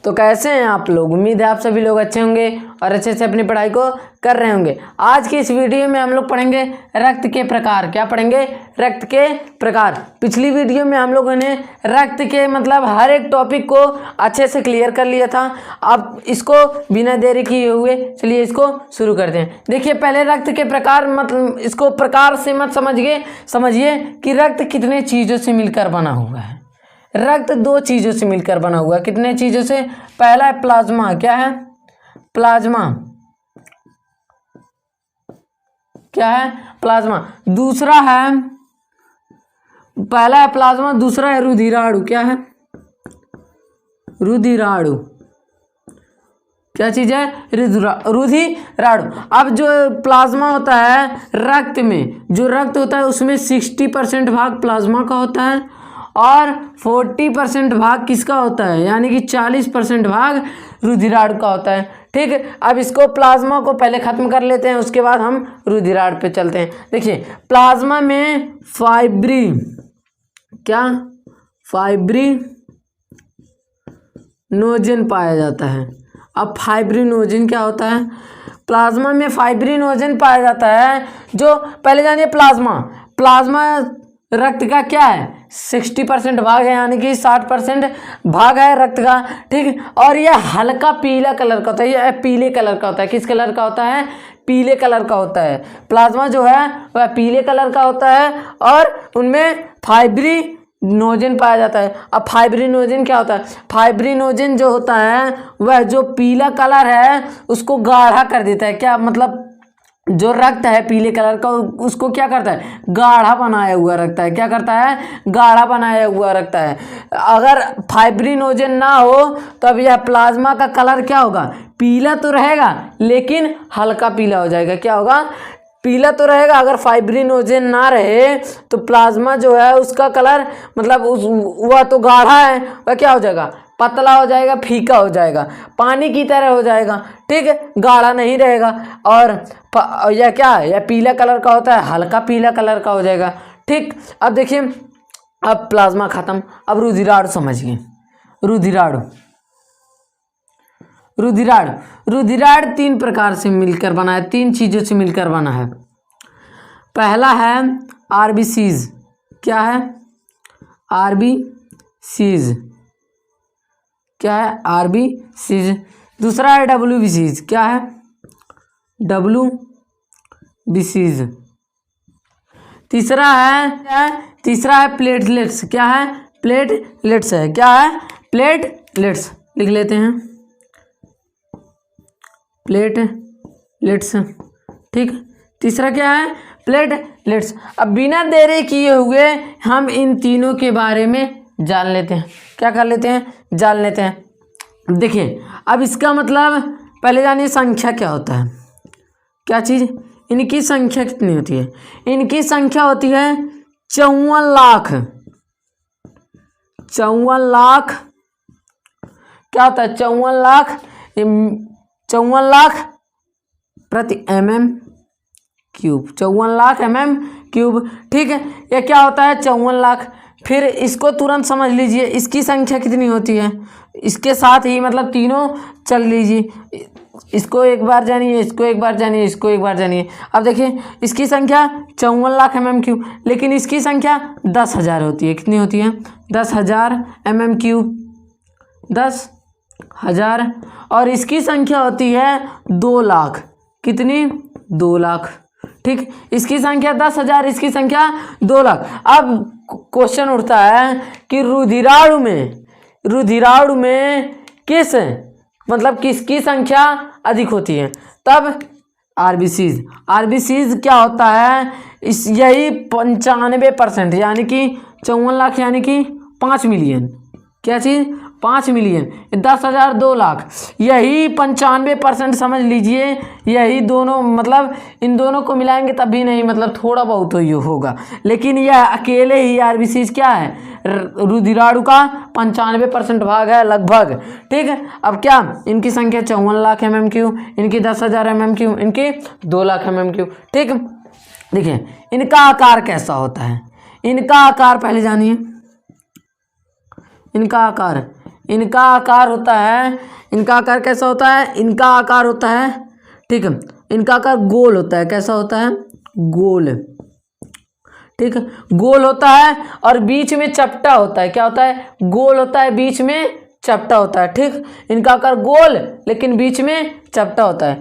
तो कैसे हैं आप लोग? उम्मीद है आप सभी लोग अच्छे होंगे और अच्छे से अपनी पढ़ाई को कर रहे होंगे। आज की इस वीडियो में हम लोग पढ़ेंगे रक्त के प्रकार। क्या पढ़ेंगे? रक्त के प्रकार। पिछली वीडियो में हम लोगों ने रक्त के मतलब हर एक टॉपिक को अच्छे से क्लियर कर लिया था। अब इसको बिना देरी किए हुए चलिए इसको शुरू करते हैं। देखिए पहले रक्त के प्रकार, मतलब इसको प्रकार से मत समझिए कि रक्त कितने चीज़ों से मिलकर बना हुआ है। रक्त दो चीज़ों से मिलकर बना हुआ है। कितने चीज़ों से? पहला है प्लाज्मा। क्या है? प्लाज्मा। क्या है? प्लाज्मा। दूसरा है, पहला है प्लाज्मा, दूसरा है रुधिराणु। क्या है? रुधिराणु। क्या चीज़ है? रुधिराणु। अब जो प्लाज्मा होता है रक्त में, जो रक्त होता है उसमें 60% भाग प्लाज्मा का होता है और 40% भाग किसका होता है, यानी कि 40% भाग रुधिराणु का होता है। ठीक है, अब इसको प्लाज्मा को पहले खत्म कर लेते हैं, उसके बाद हम रुधिराणु पे चलते हैं। देखिए प्लाज्मा में फाइब्रिनोजन पाया जाता है। अब फाइब्रिनोजन क्या होता है? प्लाज्मा में फाइब्रिनोजन पाया जाता है। जो पहले जानिए प्लाज्मा रक्त का क्या है? 60% भाग है, यानी कि 60% भाग है रक्त का। ठीक है, और यह हल्का पीला कलर का होता है, यह पीले कलर का होता है। किस कलर का होता है? पीले कलर का होता है। प्लाज्मा जो है वह पीले कलर का होता है और उनमें फाइब्रिनोजन पाया जाता है। अब फाइब्रिनोजन क्या होता है? फाइब्रिनोजन जो होता है वह जो पीला कलर है उसको गाढ़ा कर देता है। क्या मतलब? जो रक्त है पीले कलर का उसको क्या करता है? गाढ़ा बनाया हुआ रखता है। क्या करता है? गाढ़ा बनाया हुआ रखता है। अगर फाइब्रिनोजन ना हो तो अब यह प्लाज्मा का कलर क्या होगा? पीला तो रहेगा लेकिन हल्का पीला हो जाएगा। क्या होगा? पीला तो रहेगा। अगर फाइब्रिनोजन ना रहे तो प्लाज्मा जो है उसका कलर मतलब वह तो गाढ़ा है, वह क्या हो जाएगा? पतला हो जाएगा, फीका हो जाएगा, पानी की तरह हो जाएगा। ठीक है, गाढ़ा नहीं रहेगा। और यह क्या है? यह पीला कलर का होता है, हल्का पीला कलर का हो जाएगा। ठीक, अब देखिए, अब प्लाज्मा खत्म, अब रुधिराणु समझिए। रुधिराणु 3 प्रकार से मिलकर बना है, 3 चीज़ों से मिलकर बना है। पहला है आरबीसीज। क्या है? आरबीसीज। क्या है? आरबीसीज। दूसरा है डब्ल्यूबीसीज। क्या है? डब्ल्यूबीसीज। तीसरा है प्लेटलेट्स। क्या है? प्लेटलेट्स है। क्या है? प्लेटलेट्स। लिख लेते हैं, प्लेटलेट्स। ठीक, तीसरा क्या है? प्लेटलेट्स। अब बिना देरी किए हुए हम इन तीनों के बारे में जान लेते हैं। क्या कर लेते हैं? जान लेते हैं। देखिए अब इसका मतलब पहले जानिए संख्या क्या होता है। क्या चीज़? इनकी संख्या कितनी होती है? इनकी संख्या होती है 54 लाख। 54 लाख। क्या होता है? 54 लाख। 54 लाख प्रति mm cube. 54 lakh mm cube. ठीक है, ये क्या होता है? 54 लाख। फिर इसको तुरंत समझ लीजिए, इसकी संख्या कितनी होती है? इसके साथ ही मतलब तीनों चल लीजिए, इसको एक बार जानिए, इसको एक बार जानिए, इसको एक बार जानिए। अब देखिए इसकी संख्या 54 लाख mm क्यूब, लेकिन इसकी संख्या 10,000 होती है। कितनी होती है? 10,000 mm क्यूब। 10,000। और इसकी संख्या होती है 2 लाख। कितनी? 2 लाख। ठीक, इसकी संख्या 10,000, इसकी संख्या 2 लाख। अब क्वेश्चन उठता है कि रुधिराणु में किसकी संख्या अधिक होती है? तब आरबीसीज क्या होता है? यही 95%, यानी कि 54 लाख यानी कि 5 मिलियन। क्या चीज़? 5 मिलियन। 10,000 2 लाख, यही 95% समझ लीजिए। यही दोनों मतलब इन दोनों को मिलाएंगे तब भी नहीं, मतलब थोड़ा बहुत तो ये होगा, लेकिन यह अकेले ही आरबीसीज क्या है? रुधिराणु का 95% भाग है लगभग। ठीक है, अब क्या इनकी संख्या 54 लाख mm क्यूब, इनकी 10,000 mm क्यूब, इनकी 2 लाख mm क्यूब। ठीक, देखिए इनका आकार कैसा होता है? इनका आकार पहले जानिए। इनका आकार, इनका आकार होता है, इनका आकार कैसा होता है, इनका आकार होता है, ठीक है, इनका आकार गोल होता है। कैसा होता है, गोल, ठीक है, गोल होता है और बीच में चपटा होता है। क्या होता है, गोल होता है, बीच में चपटा होता है, ठीक। इनका आकार गोल लेकिन बीच में चपटा होता है।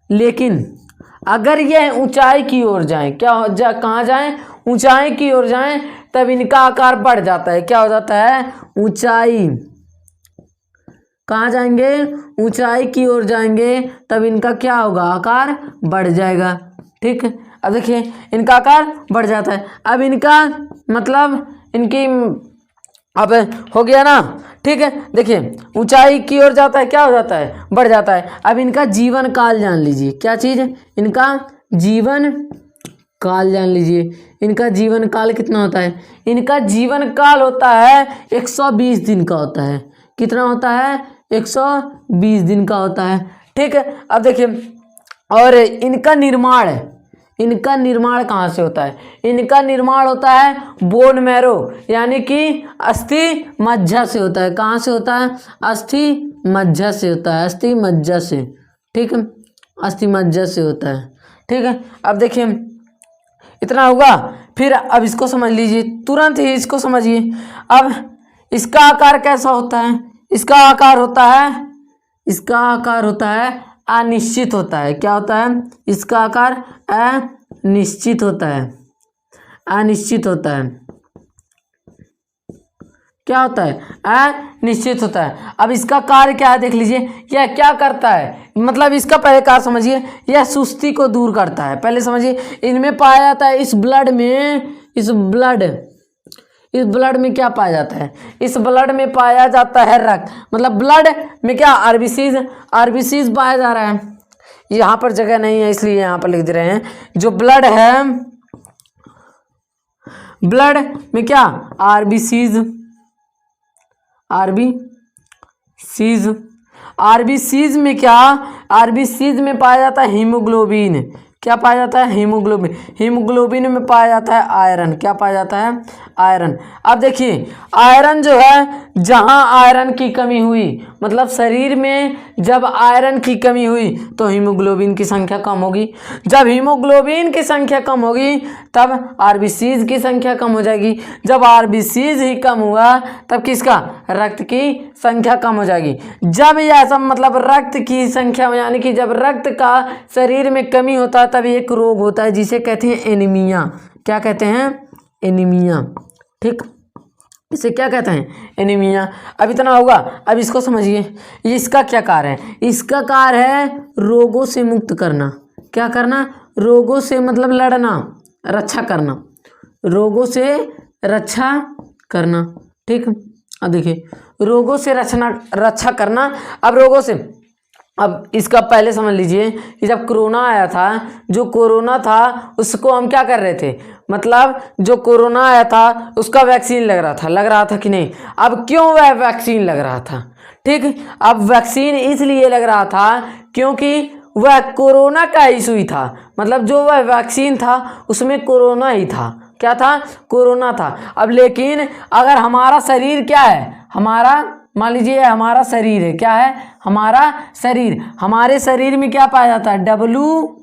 लेकिन अगर यह ऊंचाई की ओर जाएं, कहाँ जाएं, ऊंचाई की ओर जाएं, तब इनका आकार बढ़ जाता है। क्या हो जाता है, ऊंचाई, कहाँ जाएंगे, ऊंचाई की ओर जाएंगे, तब इनका क्या होगा, आकार बढ़ जाएगा, ठीक। अब देखिए इनका आकार बढ़ जाता है। अब इनका मतलब इनकी अब हो गया ना, ठीक है। देखिए ऊंचाई की ओर जाता है, क्या हो जाता है, बढ़ जाता है। अब इनका जीवन काल जान लीजिए, क्या चीज़, इनका जीवन काल जान लीजिए। इनका जीवन काल कितना होता है, इनका जीवन काल होता है 120 दिन का होता है। कितना होता है, 120 दिन का होता है, ठीक है। अब देखिए और इनका निर्माण कहाँ से होता है, इनका निर्माण होता है बोन मैरो यानी कि अस्थि मज्जा से होता है। कहाँ से होता है, अस्थि मज्जा से होता है, अस्थि मज्जा से, ठीक है, अस्थि मज्जा से होता है, ठीक है। अब देखिए इतना होगा, फिर अब इसको समझ लीजिए, तुरंत ही इसको समझिए। अब इसका आकार कैसा होता है, इसका आकार होता है अनिश्चित होता है। क्या होता है, इसका आकार अनिश्चित होता है, अनिश्चित होता है। क्या होता है, अनिश्चित होता है। अब इसका कार्य क्या है देख लीजिए, यह क्या करता है, मतलब इसका पहले कार्य समझिए, यह सुस्ती को दूर करता है। पहले समझिए, इनमें पाया जाता है, इस ब्लड में क्या पाया जाता है, इस ब्लड में पाया जाता है रक्त, मतलब ब्लड में क्या, आरबीसीज पाया जा रहा है। यहाँ पर जगह नहीं है इसलिए यहाँ पर लिख दे रहे हैं। जो ब्लड है, ब्लड में क्या, आरबीसीज में क्या, आरबीसीज में पाया जाता है हीमोग्लोबिन। क्या पाया जाता है, हीमोग्लोबिन। हीमोग्लोबिन में पाया जाता है आयरन। क्या पाया जाता है, आयरन। अब देखिए आयरन जो है, जहां आयरन की कमी हुई, मतलब शरीर में जब आयरन की कमी हुई तो हीमोग्लोबिन की संख्या कम होगी। जब हीमोग्लोबिन की संख्या कम होगी तब आरबीसीज की संख्या कम हो जाएगी। जब आरबीसीज ही कम हुआ तब किसका, रक्त की संख्या कम हो जाएगी। जब यह सब मतलब रक्त की संख्या यानी कि जब रक्त का शरीर में कमी होता है तब एक रोग होता है जिसे कहते हैं एनीमिया। क्या कहते हैं, एनीमिया, ठीक। इसे क्या कहते हैं, एनीमिया। अब इतना होगा, अब इसको समझिए, इसका क्या कार्य है, इसका कार्य है रोगों से मुक्त करना। क्या करना, रोगों से मतलब लड़ना, रक्षा करना, रोगों से रक्षा करना, ठीक। अब देखिए रोगों से रक्षा करना। अब रोगों से, अब इसका पहले समझ लीजिए कि जब कोरोना आया था, जो कोरोना था उसको हम क्या कर रहे थे, मतलब जो कोरोना आया था उसका वैक्सीन लग रहा था कि नहीं। अब क्यों वह वैक्सीन लग रहा था, ठीक। अब वैक्सीन इसलिए लग रहा था क्योंकि वह कोरोना का इशू ही था, मतलब जो वह वैक्सीन था उसमें कोरोना ही था। क्या था, कोरोना था। अब लेकिन अगर हमारा शरीर क्या है, मान लीजिए हमारा शरीर है, क्या है, हमारा शरीर, हमारे शरीर में क्या पाया जाता है, WBCs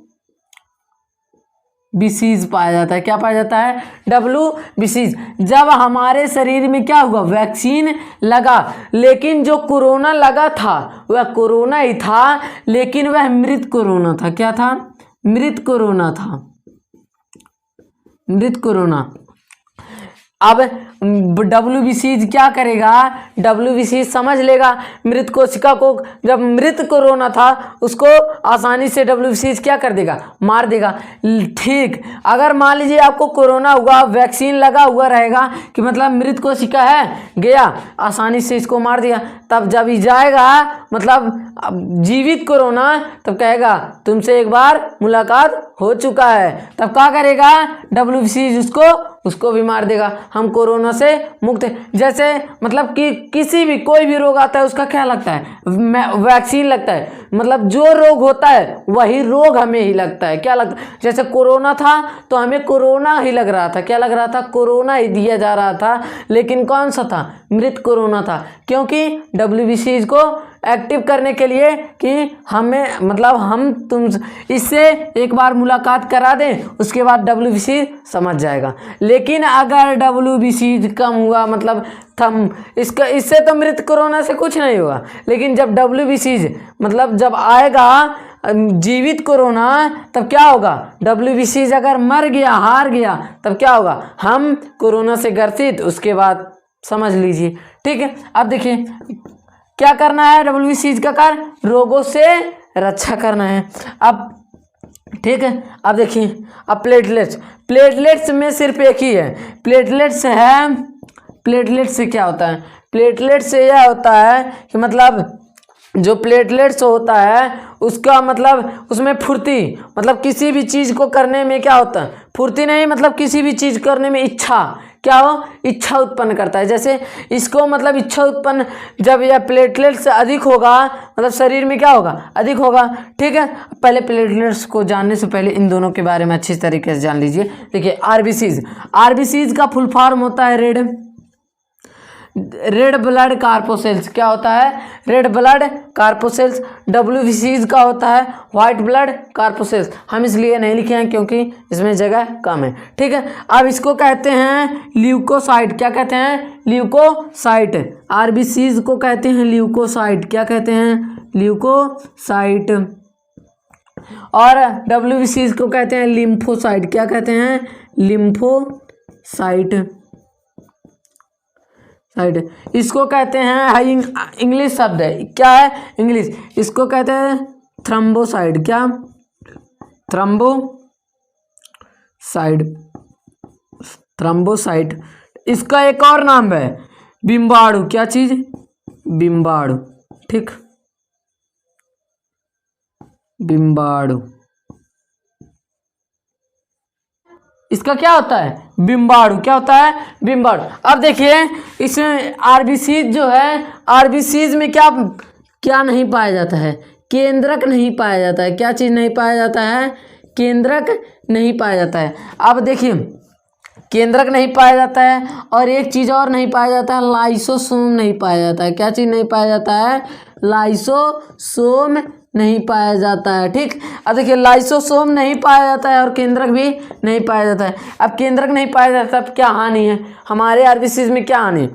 पाया जाता है। क्या पाया जाता है, WBCs। जब हमारे शरीर में क्या हुआ, वैक्सीन लगा, लेकिन जो कोरोना लगा था वह कोरोना ही था, लेकिन वह मृत कोरोना था। क्या था, मृत कोरोना था, मृत कोरोना। अब WBCs क्या करेगा, WBCs समझ लेगा मृत कोशिका को। जब मृत कोरोना था उसको आसानी से WBCs क्या कर देगा, मार देगा, ठीक। अगर मान लीजिए आपको कोरोना हुआ, वैक्सीन लगा हुआ रहेगा कि मतलब मृत कोशिका है, गया आसानी से इसको मार दिया, तब जब ही जाएगा मतलब जीवित कोरोना, तब कहेगा तुमसे एक बार मुलाकात हो चुका है, तब क्या करेगा WBCs उसको भी मार देगा। हम कोरोना कोरोना से मुक्त है। जैसे मतलब कि किसी भी कोई भी रोग आता है उसका क्या लगता है, वैक्सीन लगता है। मतलब जो रोग होता है वही रोग हमें ही लगता है, क्या लगता है। जैसे कोरोना था तो हमें कोरोना ही लग रहा था, क्या लग रहा था, कोरोना ही दिया जा रहा था, लेकिन कौन सा था, मृत कोरोना था। क्योंकि WBC को एक्टिव करने के लिए कि हमें मतलब हम तुम इससे एक बार मुलाकात करा दें, उसके बाद WBC समझ जाएगा। लेकिन अगर WBC कम हुआ मतलब थम इसका इससे तो मृत कोरोना से कुछ नहीं होगा। लेकिन जब WBC मतलब जब आएगा जीवित कोरोना, तब क्या होगा, WBC अगर मर गया, हार गया, तब क्या होगा, हम कोरोना से ग्रसित, उसके बाद समझ लीजिए। ठीक है, अब देखिए क्या करना है, WBC का कार्य रोगों से रक्षा करना है। अब ठीक है, अब देखिए, अब प्लेटलेट्स में सिर्फ एक ही है, प्लेटलेट्स है। प्लेटलेट्स से क्या होता है, प्लेटलेट्स से यह होता है कि मतलब जो प्लेटलेट्स होता है उसका मतलब उसमें फुर्ती, मतलब किसी भी चीज़ को करने में क्या होता है, फुर्ती नहीं, मतलब किसी भी चीज़ करने में इच्छा, क्या हो, इच्छा उत्पन्न करता है। जैसे इसको मतलब इच्छा उत्पन्न, जब यह प्लेटलेट्स से अधिक होगा मतलब शरीर में क्या होगा, अधिक होगा। ठीक है, पहले प्लेटलेट्स को जानने से पहले इन दोनों के बारे में अच्छी तरीके से जान लीजिए। देखिए आरबीसीज का फुल फॉर्म होता है रेड ब्लड कार्पोसेल्स, क्या होता है, रेड ब्लड कार्पोसेल्स। WBC का होता है व्हाइट ब्लड कार्पोसेल्स। हम इसलिए नहीं लिखे हैं क्योंकि इसमें जगह कम है। ठीक है, अब इसको कहते हैं ल्यूकोसाइट, क्या कहते हैं, ल्यूकोसाइट। RBCs को कहते हैं ल्यूकोसाइट, क्या कहते हैं, ल्यूकोसाइट। और WBCs को कहते हैं लिम्फोसाइट, क्या कहते हैं, लिम्फोसाइट। इसको कहते हैं, इंग्लिश शब्द है, क्या है, इंग्लिश, इसको कहते हैं थ्रम्बोसाइड, क्या, थ्रम्बोसाइट। इसका एक और नाम है बिम्बाणु, क्या चीज, बिम्बाणु। ठीक, बिम्बाणु, इसका क्या होता है, बिम्बाणु, क्या होता है, बिम्बाणु। अब देखिए इसमें RBCs जो है, RBCs में क्या क्या नहीं पाया जाता है, केंद्रक नहीं पाया जाता है। क्या चीज़ नहीं पाया जाता है, केंद्रक नहीं पाया जाता है। अब देखिए केंद्रक नहीं पाया जाता है, और एक चीज़ और नहीं पाया जाता है, लाइसोसोम नहीं पाया जाता है। क्या चीज़ नहीं पाया जाता है, लाइसोसोम नहीं पाया जाता है। ठीक, अब देखिए लाइसोसोम नहीं पाया जाता है और केंद्रक भी नहीं पाया जाता है। अब केंद्रक नहीं पाया जाता, अब क्या हानि है हमारे RBCs में, क्या हानि,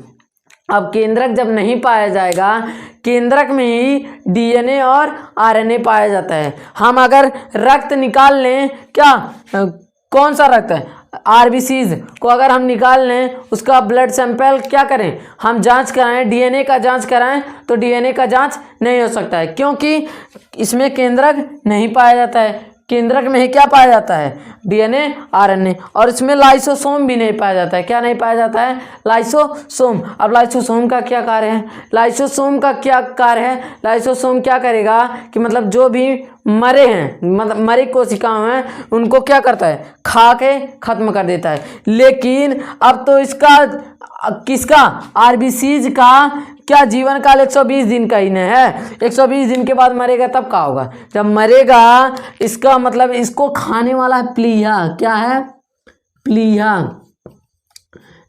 अब केंद्रक जब नहीं पाया जाएगा, केंद्रक में ही DNA और RNA पाया जाता है। हम अगर रक्त निकाल लें, क्या कौन सा रक्त है, RBCs को अगर हम निकाल लें, उसका ब्लड सैंपल क्या करें, हम जांच कराएं, DNA का जांच कराएं, तो DNA का जांच नहीं हो सकता है, क्योंकि इसमें केंद्रक नहीं पाया जाता है। केंद्रक में ही क्या पाया जाता है, DNA RNA, और इसमें लाइसोसोम भी नहीं पाया जाता है। क्या नहीं पाया जाता है, लाइसोसोम। अब लाइसोसोम का क्या कार्य है, लाइसोसोम का क्या कार्य है, लाइसोसोम क्या करेगा कि मतलब जो भी मरे हैं, मतलब मरी कोशिकाएं हैं, उनको क्या करता है, खा के खत्म कर देता है। लेकिन अब तो इसका किसका, RBCs का क्या जीवन काल 120 दिन का ही नहीं है, 120 दिन के बाद मरेगा, तब क्या होगा, जब मरेगा इसका मतलब इसको खाने वाला है प्लीहा, क्या है, प्लीहा।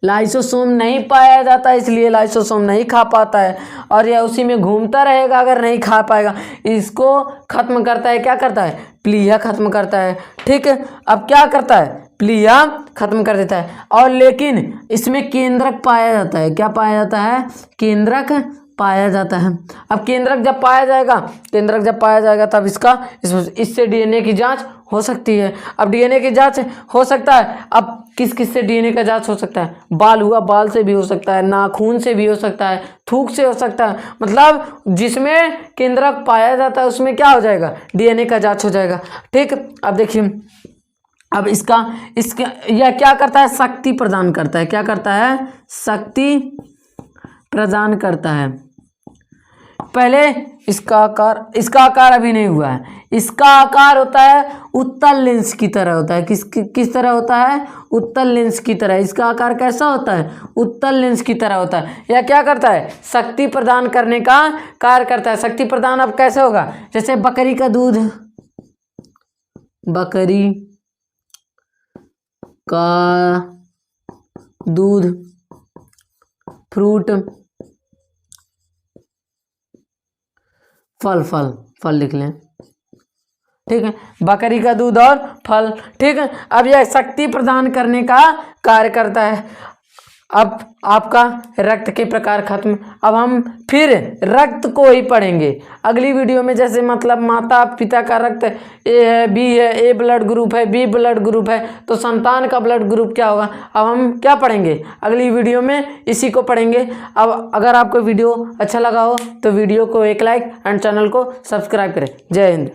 लाइसोसोम नहीं पाया जाता, इसलिए लाइसोसोम नहीं खा पाता है, और यह उसी में घूमता रहेगा अगर नहीं खा पाएगा। इसको खत्म करता है, क्या करता है, प्लीहा खत्म करता है। ठीक है, अब क्या करता है, प्लीहा खत्म कर देता है। और लेकिन इसमें केंद्रक पाया जाता है, क्या पाया जाता है, केंद्रक पाया जाता है। अब केंद्रक जब पाया जाएगा, केंद्रक जब पाया जाएगा तब इससे DNA की जांच हो सकती है। अब DNA की जांच हो सकता है, अब किस किस से DNA का जांच हो सकता है, बाल हुआ, बाल से भी हो सकता है, नाखून से भी हो सकता है, थूक से हो सकता है, मतलब जिसमें केंद्रक पाया जाता है उसमें क्या हो जाएगा, DNA का जांच हो जाएगा। ठीक, अब देखिए, अब इसका यह क्या करता है, शक्ति प्रदान करता है, क्या करता है, शक्ति प्रदान करता है। पहले इसका आकार अभी नहीं हुआ है। इसका आकार होता है उत्तल लेंस की तरह होता है। किस तरह होता है? उत्तल लेंस की तरह। इसका आकार कैसा होता है? उत्तल लेंस की तरह होता है। यह क्या करता है? शक्ति प्रदान करने का कार्य करता है। शक्ति प्रदान अब कैसे होगा? जैसे बकरी का दूध, बकरी का दूध, फ्रूट, फल लिख लें, ठीक है। बकरी का दूध और फल, ठीक है। अब यह शक्ति प्रदान करने का कार्य करता है। अब आपका रक्त के प्रकार खत्म। अब हम फिर रक्त को ही पढ़ेंगे अगली वीडियो में। जैसे मतलब माता पिता का रक्त ए है, बी है, ए ब्लड ग्रुप है, बी ब्लड ग्रुप है, तो संतान का ब्लड ग्रुप क्या होगा? अब हम क्या पढ़ेंगे अगली वीडियो में? इसी को पढ़ेंगे। अब अगर आपको वीडियो अच्छा लगा हो तो वीडियो को एक लाइक एंड चैनल को सब्सक्राइब करें। जय हिंद।